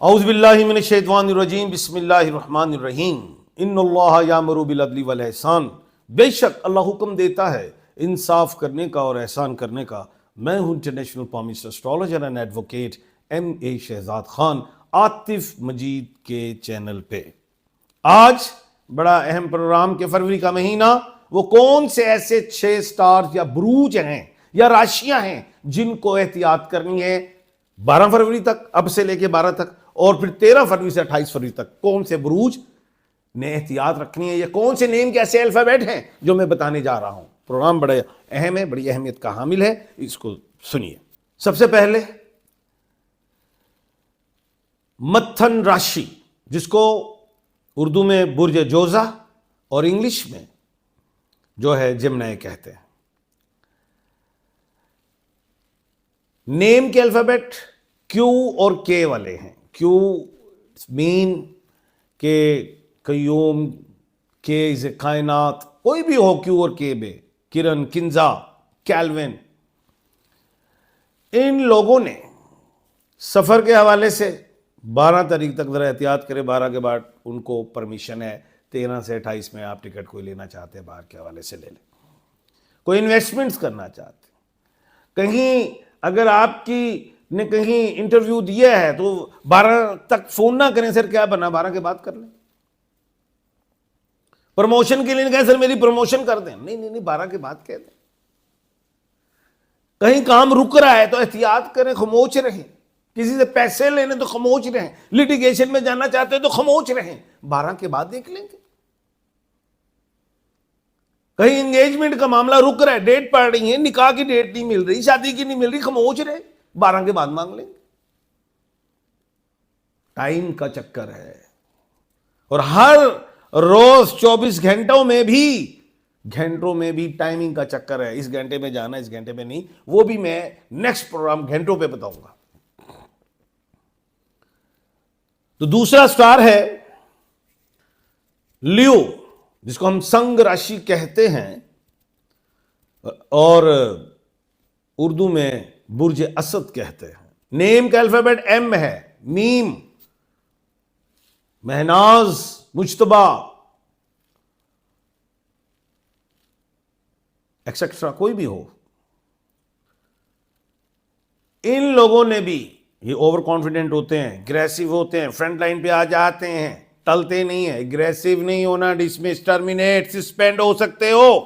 औज़ुबिल्लाहि मिनश्शैतानिर्रजीम बिस्मिल्लाहिर्रहमानिर्रहीम इन्नल्लाह यामुरु बिल अदली वल एहसान। बेशक अल्लाह हुक्म देता है इंसाफ करने का और एहसान करने का। मैं हूं international palmist astrologer and advocate MA Shahzad Khan, Atif Majeed के चैनल पे। आज बड़ा अहम प्रोग्राम के फरवरी का महीना, वो कौन से ऐसे 6 स्टार्स या बुरूज हैं या राशियां हैं जिनको एहतियात करनी है 12 फरवरी तक, अब से लेके 12 तक, और फिर 13 फरवरी से 28 फरवरी तक कौन से बुरूज ने एहतियात रखनी है, या कौन से नेम के ऐसे अल्फाबेट हैं जो मैं बताने जा रहा हूं। प्रोग्राम बड़ा अहम है, बड़ी अहमियत का हामिल है, इसको सुनिए। सबसे पहले मत्थन राशि, जिसको उर्दू में बुर्ज जोजा और इंग्लिश में जो है जिमनाई कहते हैं। नेम के अल्फाबेट Q और K वाले हैं। Q मीन के कयूम, K इज कायनात, कोई भी हो Q और K में, किरण, किंजा, कैल्विन। इन लोगों ने सफर के हवाले से 12 तारीख तक जरा एहतियात करें। 12 के बाद उनको परमिशन है, 13 से 28 में आप टिकट कोई लेना चाहते हैं बाहर के हवाले से ले लें। कोई इन्वेस्टमेंट्स करना चाहते, कहीं अगर आपकी ने कहीं इंटरव्यू दिया है तो 12 तक फोन ना करें, सर क्या बना, 12 के बाद कर लें। प्रमोशन के लिए कहें सर मेरी प्रमोशन कर दें, नहीं नहीं नहीं, 12 के बाद कह दें। कहीं काम रुक रहा है तो एहतियात करें, खामोश रहें। किसी से पैसे लेने तो खामोश रहें, लिटिगेशन में जाना चाहते हैं तो खामोश रहें, 12 के बाद देख लेंगे। कहीं एंगेजमेंट का मामला रुक रहा है, डेट पड़ रही है, निकाह की डेट नहीं मिल रही, शादी की नहीं मिल रही, खामोश रहे, 12 के बाद मांग लेंगे। टाइम का चक्कर है, और हर रोज 24 घंटों में भी टाइमिंग का चक्कर है। इस घंटे में जाना, इस घंटे में नहीं, वो भी मैं नेक्स्ट प्रोग्राम घंटों पे बताऊंगा। तो दूसरा स्टार है लियो, जिसको हम संग राशि कहते हैं, और उर्दू में बुर्ज असद कहते हैं। नेम का अल्फाबेट M है। मीम, महनाज, मुज्तबा, एक्सेट्रा, कोई भी हो। इन लोगों ने भी, ये ओवर कॉन्फिडेंट होते हैं, एग्रेसिव होते हैं, फ्रंट लाइन पे आ जाते हैं, टलते नहीं है। एग्रेसिव नहीं होना, डिसमिस, टर्मिनेट, सस्पेंड हो सकते हो,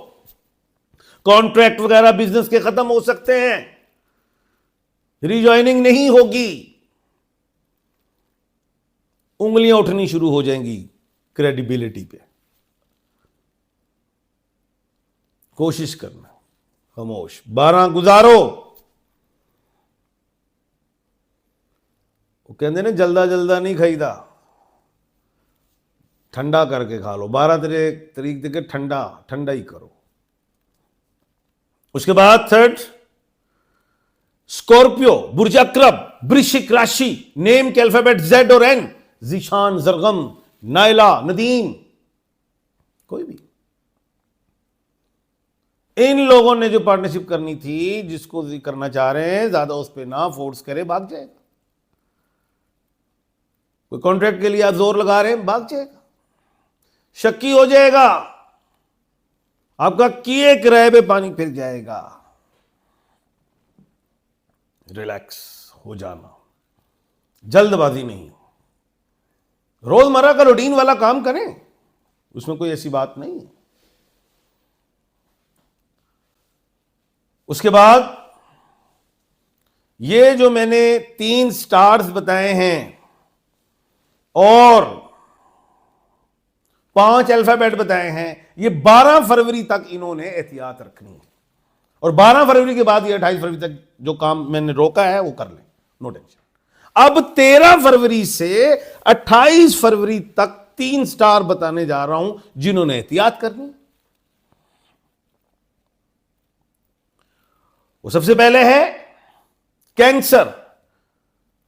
कॉन्ट्रैक्ट वगैरह बिजनेस के खत्म हो सकते हैं, रिजॉइनिंग नहीं होगी, उंगलियां उठनी शुरू हो जाएंगी क्रेडिबिलिटी पे। कोशिश करना, खामोश, 12 गुजारो। वो कहते ने जल्दा जल्दा नहीं खाईदा, ठंडा करके खा लो। 12 तारीख तक ठंडा ही करो। उसके बाद थर्ड स्कॉर्पियो, बुर्ज अक्रब, वृश्चिक राशि। नेम के अल्फाबेट Z और N, जीशान, जरगम, नाइला, नदीम, कोई भी। इन लोगों ने जो पार्टनरशिप करनी थी, जिसको करना चाह रहे हैं, ज्यादा उस पर ना फोर्स करे, भाग जाएगा। कोई कॉन्ट्रैक्ट के लिए आप जोर लगा रहे हैं, भाग जाएगा, शक्की हो जाएगा, आपका किए किराए पे पानी फिर जाएगा। रिलैक्स हो जाना, जल्दबाजी नहीं। रोजमर्रा का रूटीन वाला काम करें, उसमें कोई ऐसी बात नहीं है। उसके बाद ये जो मैंने 3 स्टार्स बताए हैं और 5 अल्फाबेट बताए हैं, ये 12 फरवरी तक इन्होंने एहतियात रखनी है, और 12 फरवरी के बाद ये 28 फरवरी तक जो काम मैंने रोका है वो कर लें, नो टेंशन। अब 13 फरवरी से 28 फरवरी तक 3 स्टार बताने जा रहा हूं जिन्होंने एहतियात करनी। वो सबसे पहले है कैंसर,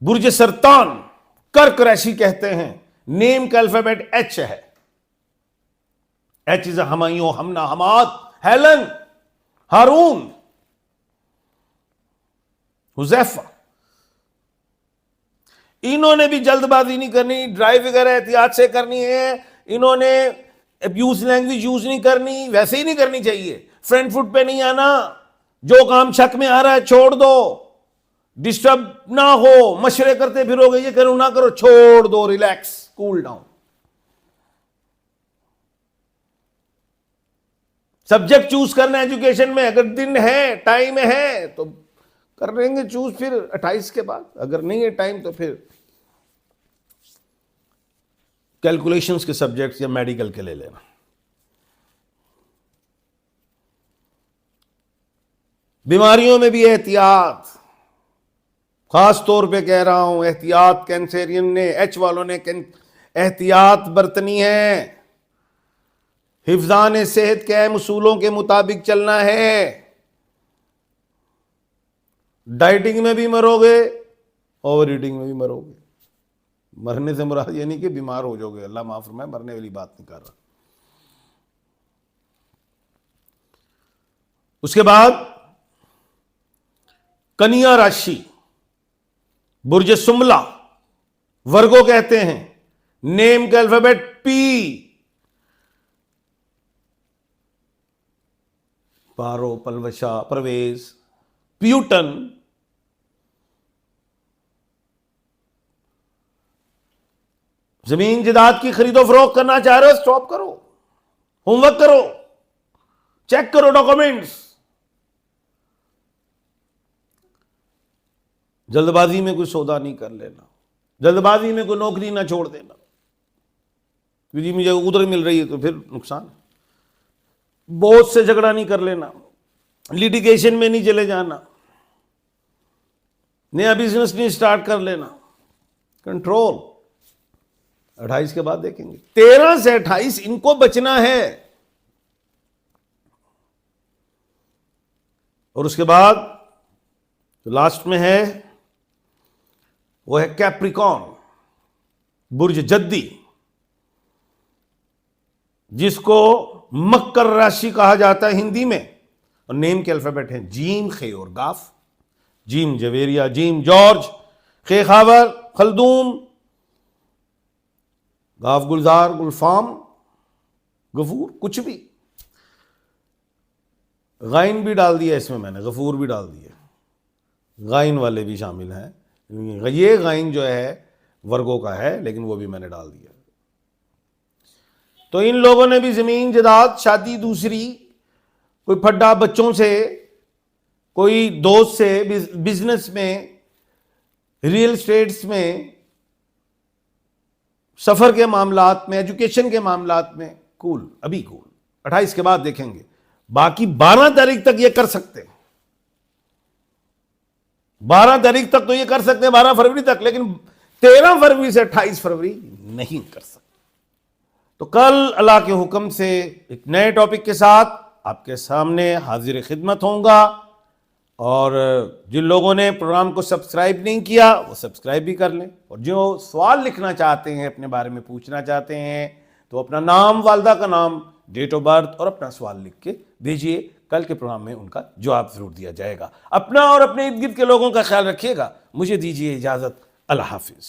बुर्ज सरतान, कर्क राशि कहते हैं। नेम का अल्फाबेट H है। H is Humayun, Hamna, Hammad, Helen, Haroon, Huzaifa. इन्होंने भी जल्दबाजी नहीं करनी, ड्राइव वगैरह एहतियात से करनी है, इन्होंने अब्यूज लैंग्वेज यूज नहीं करनी, वैसे ही नहीं करनी चाहिए। फ्रंट फुट पे नहीं आना, जो काम शक में आ रहा है छोड़ दो, डिस्टर्ब ना हो, मशवरे करते फिरोगे ये करो ना करो, छोड़ दो, relax, cool down. Subject choose करना एजुकेशन में, अगर दिन है, टाइम है तो कर लेंगे चूज फिर 28 के बाद, अगर नहीं है टाइम तो फिर कैलकुलेशंस के सब्जेक्ट्स या मेडिकल के ले लेना। बीमारियों में भी एहतियात, खास तौर पे कह रहा हूं एहतियात, कैंसेरियन ने, एच वालों ने एहतियात बरतनी है। हिफ्जान सेहत के अहम उसूलों के मुताबिक चलना है। डाइटिंग में भी मरोगे, ओवर ईटिंग में भी मरोगे। मरने से मुराद ये नहीं कि बीमार हो जाओगे, अल्लाह माफ फरमाए, मरने वाली बात नहीं कर रहा। उसके बाद कन्या राशि, बुर्ज सुमला, वर्गो कहते हैं, नेम का अल्फाबेट पी, पारो, पलवशा, परवेज, प्यूटन, जमीन जायदाद की खरीदो फरोख्त करना चाह रहे हो, स्टॉप करो, होमवर्क करो, चेक करो डॉक्यूमेंट्स। जल्दबाजी में कोई सौदा नहीं कर लेना, जल्दबाजी में कोई नौकरी ना छोड़ देना, क्योंकि मुझे उधर मिल रही है तो फिर नुकसान। बॉस से झगड़ा नहीं कर लेना, लिटिगेशन में नहीं चले जाना, नया बिजनेस नहीं स्टार्ट कर लेना, कंट्रोल। 28 के बाद देखेंगे, 13 से 28 इनको बचना है। और उसके बाद तो लास्ट में है वो है कैप्रिकॉन, बुर्ज जद्दी, जिसको मकर राशि कहा जाता है हिंदी में। और नेम के अल्फाबेट हैं जीम, खे और गाफ। जीम जवेरिया, जीम जॉर्ज, खे खावर, खलदूम, गाफ गुलजार, गुलफाम, गफूर, कुछ भी। गाइन भी डाल दिया इसमें मैंने, गफूर भी डाल दिया, गाइन वाले भी शामिल हैं। ये गाइन जो है वर्गों का है, लेकिन वो भी मैंने डाल दिया। तो इन लोगों ने भी जमीन जायदाद, शादी दूसरी, कोई फड्डा बच्चों से, कोई दोस्त से, बिजनेस में, रियल स्टेट्स में, सफर के मामलात में, एजुकेशन के मामलात में कूल, अभी कूल। 28 के बाद देखेंगे। बाकी 12 तारीख तक ये कर सकते हैं, 12 तारीख तक तो ये कर सकते हैं, 12 फरवरी तक, लेकिन 13 फरवरी से 28 फरवरी नहीं कर सकते। तो कल अल्लाह के हुक्म से एक नए टॉपिक के साथ आपके सामने हाजिर खिदमत होऊंगा। और जिन लोगों ने प्रोग्राम को सब्सक्राइब नहीं किया वो सब्सक्राइब भी कर लें। और जो सवाल लिखना चाहते हैं, अपने बारे में पूछना चाहते हैं, तो अपना नाम, वालदा का नाम, डेट ऑफ बर्थ और अपना सवाल लिख के भेजिए। कल के प्रोग्राम में उनका जवाब जरूर दिया जाएगा। अपना और अपने इर्द गिर्द के लोगों का ख्याल रखिएगा। मुझे दीजिए इजाज़त। अल्लाह हाफिज़।